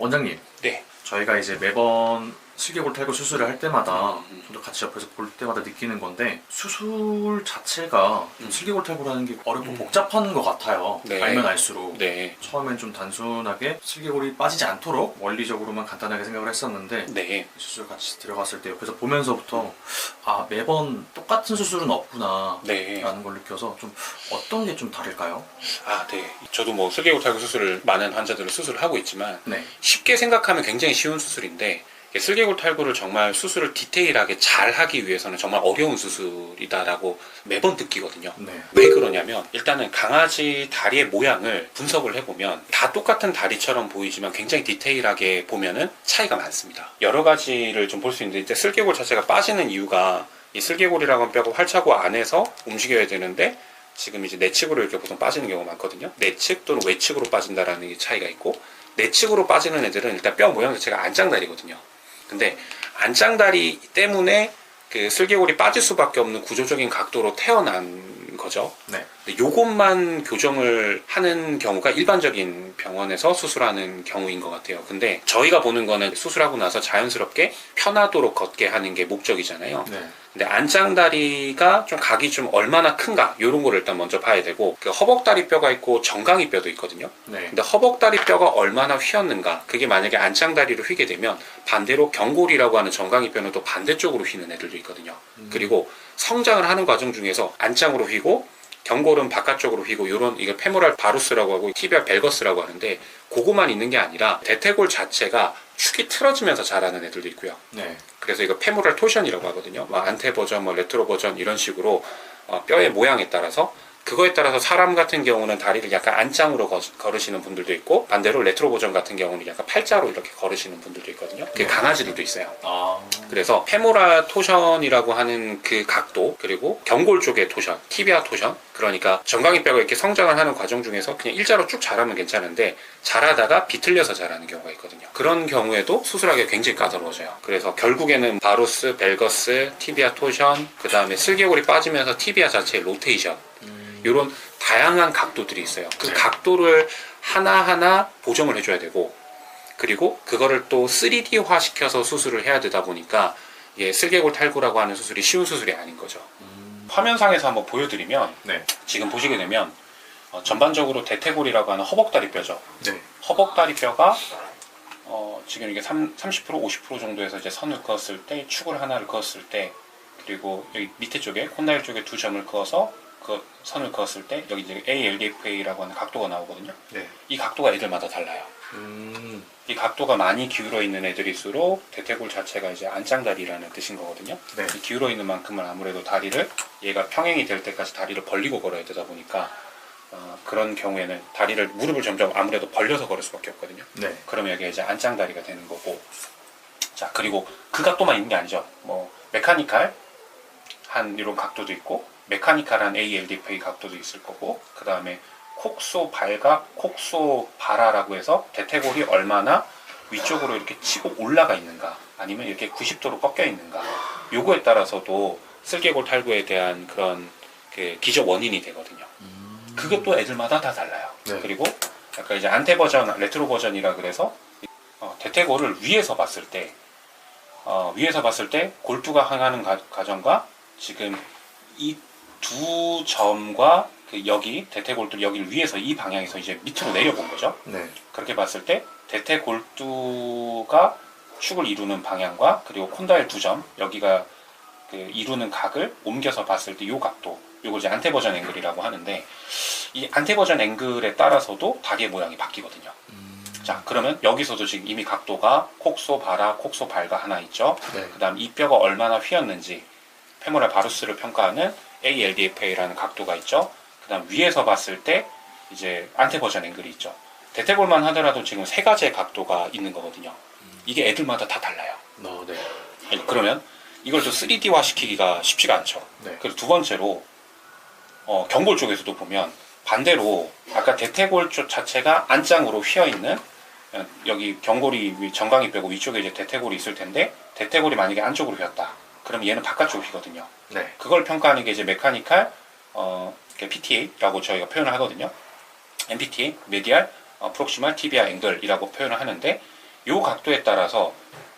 원장님, 네. 저희가 이제 매번 슬개골 탈구 수술을 할 때마다 저도 같이 옆에서 볼 때마다 느끼는 건데 수술 자체가 좀 슬개골 탈구라는 게 어렵고 복잡한 것 같아요. 네. 알면 알수록. 네. 처음엔 좀 단순하게 슬개골이 빠지지 않도록 원리적으로만 간단하게 생각을 했었는데 네. 수술 같이 들어갔을 때 옆에서 보면서부터 아 매번 똑같은 수술은 없구나 네. 라는 걸 느껴서 좀 어떤 게 좀 다를까요? 아, 네. 저도 뭐 슬개골 탈구 수술을 많은 환자들을 수술을 하고 있지만 네. 쉽게 생각하면 굉장히 쉬운 수술인데 슬개골 탈구를 정말 수술을 디테일하게 잘 하기 위해서는 정말 어려운 수술이다라고 매번 느끼거든요. 네. 왜 그러냐면 일단은 강아지 다리의 모양을 분석을 해보면 다 똑같은 다리처럼 보이지만 굉장히 디테일하게 보면은 차이가 많습니다. 여러 가지를 좀 볼 수 있는데 이제 슬개골 자체가 빠지는 이유가 이 슬개골이라고 하는 뼈가 활차구 안에서 움직여야 되는데 지금 이제 내측으로 이렇게 보통 빠지는 경우가 많거든요. 내측 또는 외측으로 빠진다라는 차이가 있고 내측으로 빠지는 애들은 일단 뼈 모양 자체가 안짱다리거든요. 근데 안짱다리 때문에 그 슬개골이 빠질 수밖에 없는 구조적인 각도로 태어난 거죠. 네. 근데 요것만 교정을 하는 경우가 일반적인 병원에서 수술하는 경우인 것 같아요. 근데 저희가 보는 거는 수술하고 나서 자연스럽게 편하도록 걷게 하는 게 목적이잖아요. 네. 근데 안짱다리가 좀 각이 좀 얼마나 큰가 이런 거를 일단 먼저 봐야 되고 그 허벅다리 뼈가 있고 정강이 뼈도 있거든요. 네. 근데 허벅다리 뼈가 얼마나 휘었는가 그게 만약에 안짱다리로 휘게 되면 반대로 경골이라고 하는 정강이 뼈는 또 반대쪽으로 휘는 애들도 있거든요. 그리고 성장을 하는 과정 중에서 안짱으로 휘고 경골은 바깥쪽으로 휘고 이런 이게 페모랄 바루스라고 하고 티비아 벨거스라고 하는데 그거만 있는 게 아니라 대퇴골 자체가 축이 틀어지면서 자라는 애들도 있고요. 네. 그래서 이거 페모랄 토션이라고 하거든요. 뭐 안테 버전, 뭐 레트로 버전 이런 식으로 뼈의 모양에 따라서 그거에 따라서 사람 같은 경우는 다리를 약간 안짱으로 걸으시는 분들도 있고 반대로 레트로 버전 같은 경우는 약간 팔자로 이렇게 걸으시는 분들도 있거든요. 그게 강아지들도 있어요. 그래서 페모랄 토션이라고 하는 그 각도 그리고 경골 쪽의 토션, 티비아 토션 그러니까 정강이 뼈가 이렇게 성장을 하는 과정 중에서 그냥 일자로 쭉 자라면 괜찮은데 자라다가 비틀려서 자라는 경우가 있거든요. 그런 경우에도 수술하기가 굉장히 까다로워져요. 그래서 결국에는 바루스, 벨거스, 티비아 토션 그 다음에 슬개골이 빠지면서 티비아 자체의 로테이션 이런 다양한 각도들이 있어요. 그 각도를 하나하나 보정을 해줘야 되고 그리고 그거를 또 3D화 시켜서 수술을 해야 되다 보니까 예, 슬개골 탈구라고 하는 수술이 쉬운 수술이 아닌 거죠. 화면상에서 한번 보여드리면 네. 지금 보시게 되면 전반적으로 대퇴골이라고 하는 허벅다리 뼈죠. 네. 허벅다리 뼈가 지금 이게 30% 50% 정도에서 이제 선을 그었을 때 축을 하나를 그었을 때 그리고 여기 밑에 쪽에 콘다일 쪽에 두 점을 그어서 그 선을 그었을 때 여기 이제 ALDFA라고 하는 각도가 나오거든요. 네. 이 각도가 애들마다 달라요. 이 각도가 많이 기울어 있는 애들일수록 대퇴골 자체가 이제 안짱다리라는 뜻인 거거든요. 네. 이 기울어 있는 만큼은 아무래도 다리를 얘가 평행이 될 때까지 다리를 벌리고 걸어야 되다 보니까 그런 경우에는 다리를 무릎을 점점 아무래도 벌려서 걸을 수밖에 없거든요. 네. 그러면 여기가 이제 안짱다리가 되는 거고 자 그리고 그 각도만 있는 게 아니죠. 뭐 메카니컬 한 이런 각도도 있고 메카니컬한 ALDFA 각도도 있을 거고 그 다음에 콕소 발각, 콕소 바라라고 해서 대퇴골이 얼마나 위쪽으로 이렇게 치고 올라가 있는가 아니면 이렇게 90도로 꺾여 있는가 요거에 따라서도 슬개골 탈구에 대한 그런 그 기저 원인이 되거든요. 그것도 애들마다 다 달라요. 네. 그리고 약간 이제 안테 버전, 레트로 버전이라 그래서 대퇴골을 위에서 봤을 때 골두가 항하는 과정과 지금 이 두 점과 그 여기 대퇴골두 여기를 위에서 이 방향에서 이제 밑으로 내려본 거죠. 네. 그렇게 봤을 때 대퇴골두가 축을 이루는 방향과 그리고 콘다일 두 점 여기가 그 이루는 각을 옮겨서 봤을 때 이 각도 이걸 이제 안테버전 앵글이라고 하는데 이 안테버전 앵글에 따라서도 다리의 모양이 바뀌거든요. 자 그러면 여기서도 지금 이미 각도가 콕소 바라, 콕소 발가 하나 있죠. 네. 그 다음 이 뼈가 얼마나 휘었는지 페모랄 바루스를 평가하는 ALDFA라는 각도가 있죠. 그 다음 위에서 봤을 때 이제 안테버전 앵글이 있죠. 대퇴골만 하더라도 지금 세 가지의 각도가 있는 거거든요. 이게 애들마다 다 달라요. 네. 그러면 이걸 또 3D화 시키기가 쉽지가 않죠. 네. 그리고 두 번째로 경골 쪽에서도 보면 반대로 아까 대퇴골 쪽 자체가 안짱으로 휘어있는 여기 경골이 정강이 빼고 위쪽에 이제 대퇴골이 있을 텐데 대퇴골이 만약에 안쪽으로 휘었다. 그럼 얘는 바깥쪽으로 휘거든요. 네. 그걸 평가하는 게 이제 메카니컬 PTA라고 저희가 표현을 하거든요. MPTA, 메디알 프록시말 티비아 앵글이라고 표현을 하는데 요 각도에 따라서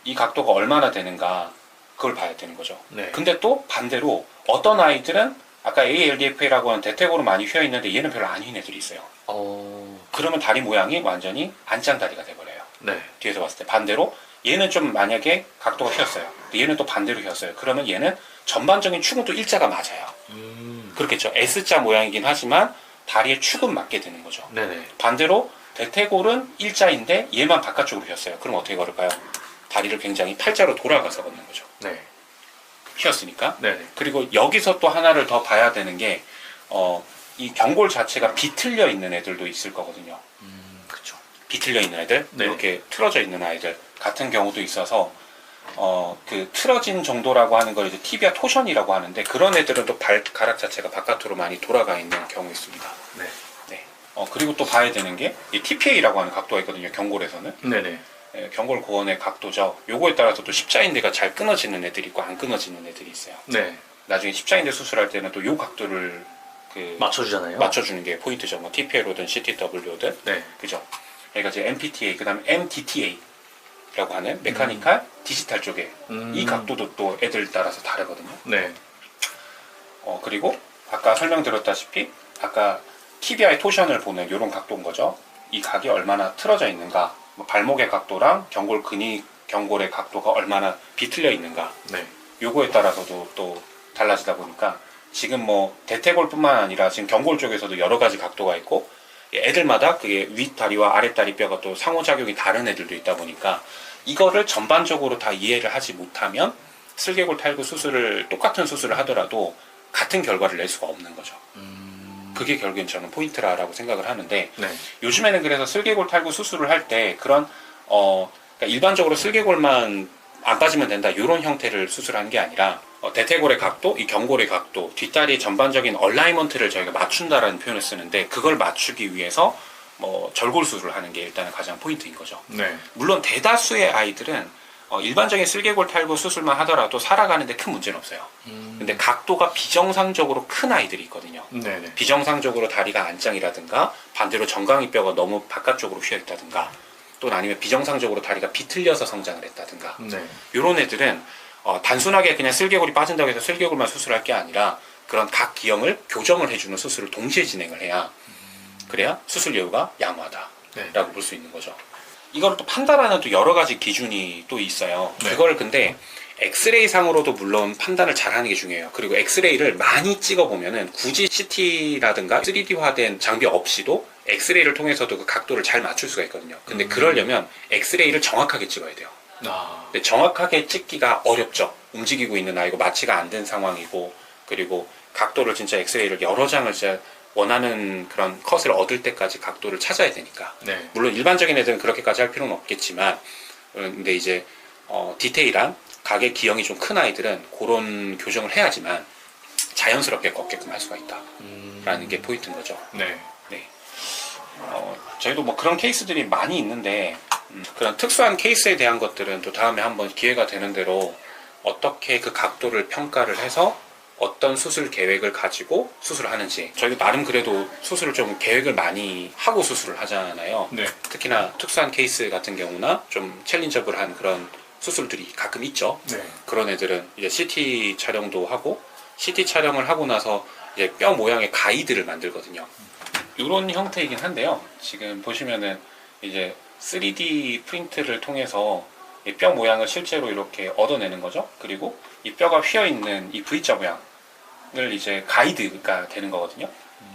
이 각도가 얼마나 되는가 그걸 봐야 되는 거죠. 네. 근데 또 반대로 어떤 아이들은 아까 ALDFA라고 하는 대퇴골은 많이 휘어 있는데 얘는 별로 안 휘는 애들이 있어요. 그러면 다리 모양이 완전히 안짱다리가 돼버려요. 네. 뒤에서 봤을 때. 반대로 얘는 좀 만약에 각도가 휘었어요. 얘는 또 반대로 휘었어요. 그러면 얘는 전반적인 축은 또 일자가 맞아요. 그렇겠죠. S자 모양이긴 하지만 다리의 축은 맞게 되는 거죠. 네네. 반대로 대퇴골은 일자인데 얘만 바깥쪽으로 휘었어요. 그럼 어떻게 걸을까요? 다리를 굉장히 팔자로 돌아가서 걷는 거죠. 네. 휘었으니까. 네네. 그리고 여기서 또 하나를 더 봐야 되는 게 이 경골 자체가 비틀려 있는 애들도 있을 거거든요. 그쵸. 비틀려 있는 애들, 네. 이렇게 틀어져 있는 아이들 같은 경우도 있어서 그 틀어진 정도라고 하는 걸 이제 티비아 토션이라고 하는데 그런 애들은 또 발가락 자체가 바깥으로 많이 돌아가 있는 경우 있습니다. 네. 네. 그리고 또 봐야 되는 게 이 TPA라고 하는 각도가 있거든요. 경골에서는. 네네. 경골 고원의 각도죠. 요거에 따라서 또 십자인대가 잘 끊어지는 애들이 있고 안 끊어지는 애들이 있어요. 네. 나중에 십자인대 수술할 때는 또 요 각도를 맞춰주잖아요. 맞춰주는 게 포인트죠. 뭐 TPA로든 CTW든. 네. 그죠. 그러니까 이제 MPTA, 그 다음에 MDTA라고 하는 메카니컬 디지털 쪽에 이 각도도 또 애들 따라서 다르거든요. 네. 그리고 아까 설명드렸다시피 아까 TBI 토션을 보는 이런 각도인 거죠. 이 각이 얼마나 틀어져 있는가, 뭐 발목의 각도랑 경골 근육, 경골의 각도가 얼마나 비틀려 있는가, 네. 요거에 따라서도 또 달라지다 보니까 지금 뭐 대퇴골뿐만 아니라 지금 경골 쪽에서도 여러 가지 각도가 있고 애들마다 그게 윗다리와 아랫다리 뼈가 또 상호작용이 다른 애들도 있다 보니까 이거를 전반적으로 다 이해를 하지 못하면 슬개골 탈구 수술을 똑같은 수술을 하더라도 같은 결과를 낼 수가 없는 거죠. 그게 결국엔 저는 포인트라고 생각을 하는데 네. 요즘에는 그래서 슬개골 탈구 수술을 할 때 그런 그러니까 일반적으로 슬개골만 안 빠지면 된다 이런 형태를 수술하는 게 아니라 대퇴골의 각도, 이 경골의 각도, 뒷다리의 전반적인 얼라이먼트를 저희가 맞춘다라는 표현을 쓰는데 그걸 맞추기 위해서 뭐 절골 수술을 하는 게 일단은 가장 포인트인 거죠. 네. 물론 대다수의 아이들은 일반적인 슬개골 탈구 수술만 하더라도 살아가는데 큰 문제는 없어요. 근데 각도가 비정상적으로 큰 아이들이 있거든요. 네네. 비정상적으로 다리가 안짱이라든가 반대로 정강이뼈가 너무 바깥쪽으로 휘어 있다든가 또는 아니면 비정상적으로 다리가 비틀려서 성장을 했다든가 네. 이런 애들은 단순하게 그냥 슬개골이 빠진다고 해서 슬개골만 수술할 게 아니라 그런 각 기형을 교정을 해주는 수술을 동시에 진행을 해야 그래야 수술 여유가 양호하다라고 네. 볼 수 있는 거죠. 이걸 또 판단하는 또 여러 가지 기준이 또 있어요. 네. 그걸 근데 엑스레이 상으로도 물론 판단을 잘하는 게 중요해요. 그리고 엑스레이를 많이 찍어보면은 굳이 CT라든가 3D화된 장비 없이도 엑스레이를 통해서도 그 각도를 잘 맞출 수가 있거든요. 근데 그러려면 엑스레이를 정확하게 찍어야 돼요. 근데 정확하게 찍기가 어렵죠. 움직이고 있는 아이고 마취가 안 된 상황이고 그리고 각도를 진짜 엑스레이를 여러 장을 진짜 원하는 그런 컷을 얻을 때까지 각도를 찾아야 되니까. 네. 물론 일반적인 애들은 그렇게까지 할 필요는 없겠지만 근데 이제 디테일한 각의 기형이 좀 큰 아이들은 그런 교정을 해야지만 자연스럽게 걷게끔 할 수가 있다라는 게 포인트인 거죠. 네. 네. 저희도 뭐 그런 케이스들이 많이 있는데 그런 특수한 케이스에 대한 것들은 또 다음에 한번 기회가 되는 대로 어떻게 그 각도를 평가를 해서 어떤 수술 계획을 가지고 수술을 하는지 저희도 나름 그래도 수술을 좀 계획을 많이 하고 수술을 하잖아요. 네. 특히나 특수한 케이스 같은 경우나 좀 챌린저블한 그런 수술들이 가끔 있죠. 네. 그런 애들은 이제 CT 촬영도 하고 CT 촬영을 하고 나서 이제 뼈 모양의 가이드를 만들거든요. 이런 형태이긴 한데요. 지금 보시면은 이제 3D 프린트를 통해서 이 뼈 모양을 실제로 이렇게 얻어내는 거죠. 그리고 이 뼈가 휘어 있는 이 V자 모양을 이제 가이드가 되는 거거든요.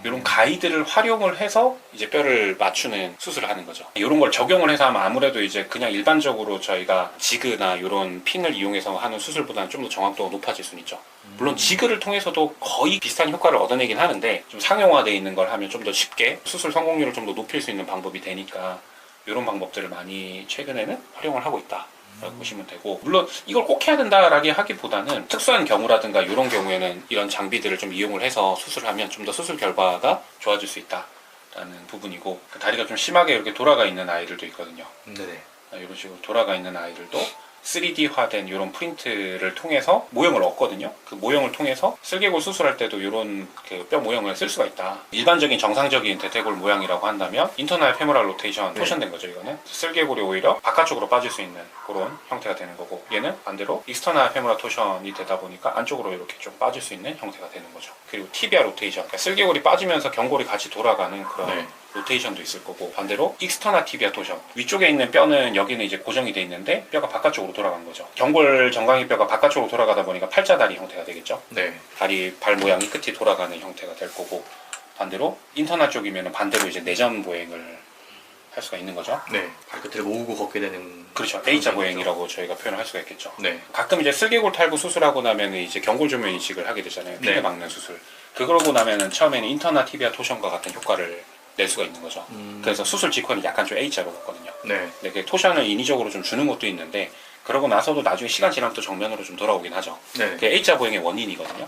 이런 가이드를 활용을 해서 이제 뼈를 맞추는 수술을 하는 거죠. 이런 걸 적용을 해서 하면 아무래도 이제 그냥 일반적으로 저희가 지그나 이런 핀을 이용해서 하는 수술보다는 좀 더 정확도가 높아질 수는 있죠. 물론 지그를 통해서도 거의 비슷한 효과를 얻어내긴 하는데 좀 상용화되어 있는 걸 하면 좀 더 쉽게 수술 성공률을 좀 더 높일 수 있는 방법이 되니까 이런 방법들을 많이 최근에는 활용을 하고 있다. 라고 보시면 되고 물론 이걸 꼭 해야 된다라고 하기보다는 특수한 경우라든가 이런 경우에는 이런 장비들을 좀 이용을 해서 수술하면 좀 더 수술 결과가 좋아질 수 있다라는 부분이고 다리가 좀 심하게 이렇게 돌아가 있는 아이들도 있거든요. 네네. 이런 식으로 돌아가 있는 아이들도 3D화된 이런 프린트를 통해서 모형을 얻거든요. 그 모형을 통해서 슬개골 수술할 때도 이런 그 뼈 모형을 쓸 수가 있다. 일반적인 정상적인 대퇴골 모양이라고 한다면 인터널 페모랄 로테이션 토션된 거죠. 이거는 슬개골이 오히려 바깥쪽으로 빠질 수 있는 그런 형태가 되는 거고, 얘는 반대로 익스터널 페모랄 토션이 되다 보니까 안쪽으로 이렇게 좀 빠질 수 있는 형태가 되는 거죠. 그리고 티비아 로테이션, 그러니까 슬개골이 빠지면서 경골이 같이 돌아가는 그런 로테이션도 있을 거고, 반대로 익스터널 티비아 토션, 위쪽에 있는 뼈는 여기는 이제 고정이 돼 있는데 뼈가 바깥쪽으로 돌아간 거죠. 경골 정강이 뼈가 바깥쪽으로 돌아가다 보니까 팔자다리 형태가 되겠죠. 다리 발 모양이 끝이 돌아가는 형태가 될 거고, 반대로 인터널 쪽이면 반대로 이제 내전 보행을 할 수가 있는 거죠. 발끝을 모으고 걷게 되는. 그렇죠. A자 보행이라고 저희가 표현을 할 수가 있겠죠. 네. 가끔 이제 슬개골 탈구 수술하고 나면 이제 경골 조면 이식을 하게 되잖아요. 피를 막는 수술. 그러고 나면은 처음에는 인터나 티비아 토션과 같은 효과를 낼 수가 있는 거죠. 그래서 수술 직후에는 약간 좀 A자로 갔거든요. 근데 토션을 인위적으로 좀 주는 것도 있는데, 그러고 나서도 나중에 시간 지나면 또 정면으로 좀 돌아오긴 하죠. 그게 A자 보행의 원인이거든요.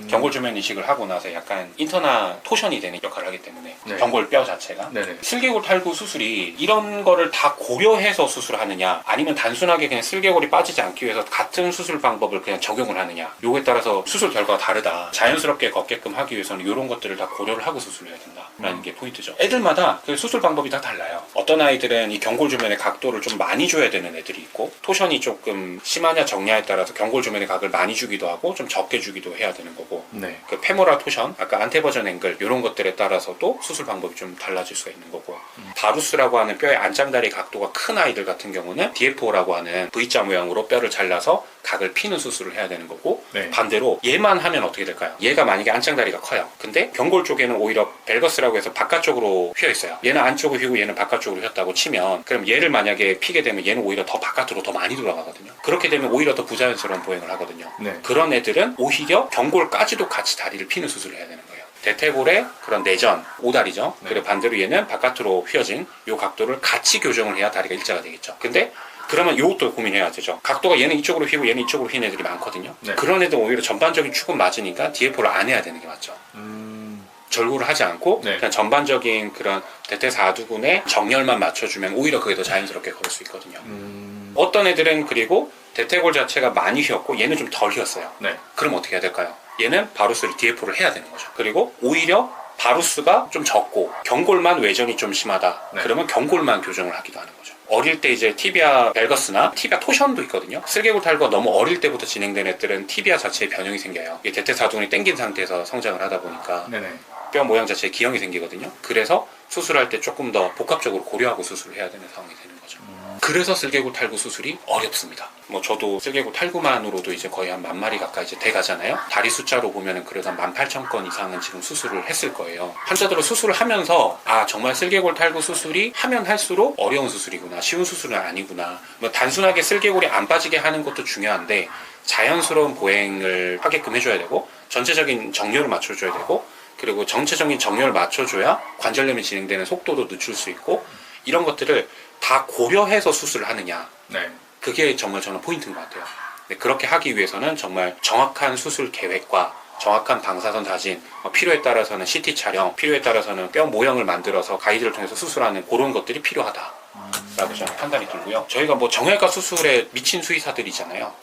경골 조면 이식을 하고 나서 약간 인터나 토션이 되는 역할을 하기 때문에 경골 뼈 자체가. 슬개골 탈구 수술이 이런 거를 다 고려해서 수술하느냐, 아니면 단순하게 그냥 슬개골이 빠지지 않기 위해서 같은 수술 방법을 그냥 적용을 하느냐, 요거에 따라서 수술 결과가 다르다. 자연스럽게 걷게끔 하기 위해서는 이런 것들을 다 고려를 하고 수술을 해야 된다라는 게 포인트죠. 애들마다 그 수술 방법이 다 달라요. 어떤 아이들은 이 경골 조면의 각도를 좀 많이 줘야 되는 애들이 있고, 토션이 조금 심하냐 적냐에 따라서 경골 조면의 각을 많이 주기도 하고 좀 적게 주기도 해야 되는 거고, 그 페모랄 토션, 아까 안테버전 앵글 이런 것들에 따라서도 수술 방법이 좀 달라질 수가 있는 거고, 바루스라고 하는 뼈의 안짱다리 각도가 큰 아이들 같은 경우는 DFO라고 하는 V자 모양으로 뼈를 잘라서 각을 피는 수술을 해야 되는 거고, 반대로 얘만 하면 어떻게 될까요? 얘가 만약에 안짱다리가 커요. 근데 경골 쪽에는 오히려 벨거스라고 해서 바깥쪽으로 휘어 있어요. 얘는 안쪽으로 휘고 얘는 바깥쪽으로 휘었다고 치면, 그럼 얘를 만약에 피게 되면 얘는 오히려 더 바깥으로 더 많이 돌아가거든요. 그렇게 되면 오히려 더 부자연스러운 보행을 하거든요. 그런 애들은 오히려 경골까지도 같이 다리를 피는 수술을 해야 되는 거예요. 대퇴골의 그런 내전, 오다리죠. 그리고 반대로 얘는 바깥으로 휘어진 이 각도를 같이 교정을 해야 다리가 일자가 되겠죠. 근데 그러면 이것도 고민해야 되죠. 각도가 얘는 이쪽으로 휘고 얘는 이쪽으로 휘는 애들이 많거든요. 그런 애들 오히려 전반적인 축은 맞으니까 DFO를 안 해야 되는 게 맞죠. 절구를 하지 않고 그냥 전반적인 그런 대퇴사두근의 정렬만 맞춰주면 오히려 그게 더 자연스럽게 걸을 수 있거든요. 어떤 애들은 그리고 대퇴골 자체가 많이 휘었고 얘는 좀 덜 휘었어요. 그럼 어떻게 해야 될까요? 얘는 바루스를 DFO를 해야 되는 거죠. 그리고 오히려 바루스가 좀 적고 경골만 외전이 좀 심하다. 그러면 경골만 교정을 하기도 하는 거죠. 어릴 때 이제 티비아 벨거스나 티비아 토션도 있거든요. 슬개골 탈구가 너무 어릴 때부터 진행된 애들은 티비아 자체에 변형이 생겨요. 이게 대퇴사두근이 땡긴 상태에서 성장을 하다 보니까 뼈 모양 자체에 기형이 생기거든요. 그래서 수술할 때 조금 더 복합적으로 고려하고 수술을 해야 되는 상황이 되는 거죠. 그래서 슬개골 탈구 수술이 어렵습니다. 뭐 저도 슬개골 탈구만으로도 이제 거의 한 10,000마리 가까이 이제 돼 가잖아요. 다리 숫자로 보면은 그래도 한 18,000건 이상은 지금 수술을 했을 거예요. 환자들은 수술을 하면서 아 정말 슬개골 탈구 수술이 하면 할수록 어려운 수술이구나, 쉬운 수술은 아니구나. 뭐 단순하게 슬개골이 안 빠지게 하는 것도 중요한데 자연스러운 보행을 하게끔 해줘야 되고, 전체적인 정렬을 맞춰줘야 되고, 그리고 전체적인 정렬을 맞춰줘야 관절염이 진행되는 속도도 늦출 수 있고, 이런 것들을 다 고려해서 수술을 하느냐, 그게 정말 저는 포인트인 것 같아요. 그렇게 하기 위해서는 정말 정확한 수술 계획과 정확한 방사선 사진, 필요에 따라서는 CT 촬영, 필요에 따라서는 뼈 모형을 만들어서 가이드를 통해서 수술하는 그런 것들이 필요하다 라고 저는 판단이 들고요. 저희가 뭐 정형외과 수술에 미친 수의사들이잖아요.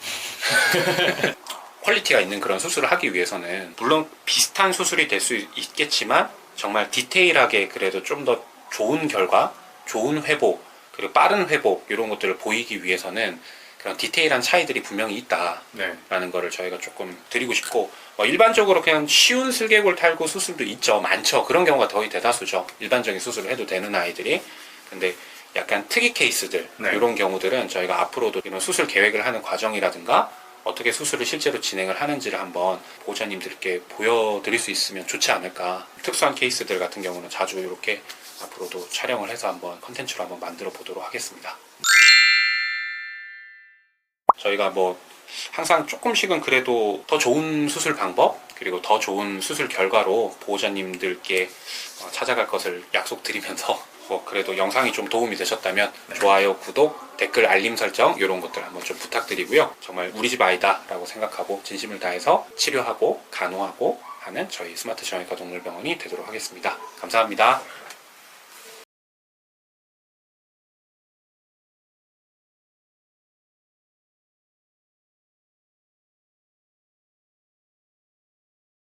퀄리티가 있는 그런 수술을 하기 위해서는 물론 비슷한 수술이 될 수 있겠지만 정말 디테일하게 그래도 좀 더 좋은 결과, 좋은 회복, 그리고 빠른 회복 이런 것들을 보이기 위해서는 그런 디테일한 차이들이 분명히 있다라는 거를 저희가 조금 드리고 싶고, 일반적으로 그냥 쉬운 슬개골 탈구 수술도 있죠. 많죠. 그런 경우가 거의 대다수죠. 일반적인 수술을 해도 되는 아이들이. 근데 약간 특이 케이스들, 이런 경우들은 저희가 앞으로도 이런 수술 계획을 하는 과정이라든가 어떻게 수술을 실제로 진행을 하는지를 한번 보호자님들께 보여드릴 수 있으면 좋지 않을까. 특수한 케이스들 같은 경우는 자주 이렇게 앞으로도 촬영을 해서 한번 컨텐츠로 한번 만들어 보도록 하겠습니다. 저희가 뭐 항상 조금씩은 그래도 더 좋은 수술 방법, 그리고 더 좋은 수술 결과로 보호자님들께 찾아갈 것을 약속드리면서 뭐 그래도 영상이 좀 도움이 되셨다면 좋아요, 구독, 댓글, 알림 설정 이런 것들 한번 좀 부탁드리고요. 정말 우리 집 아이다 라고 생각하고 진심을 다해서 치료하고 간호하고 하는 저희 스마트 정형외과 동물병원이 되도록 하겠습니다. 감사합니다.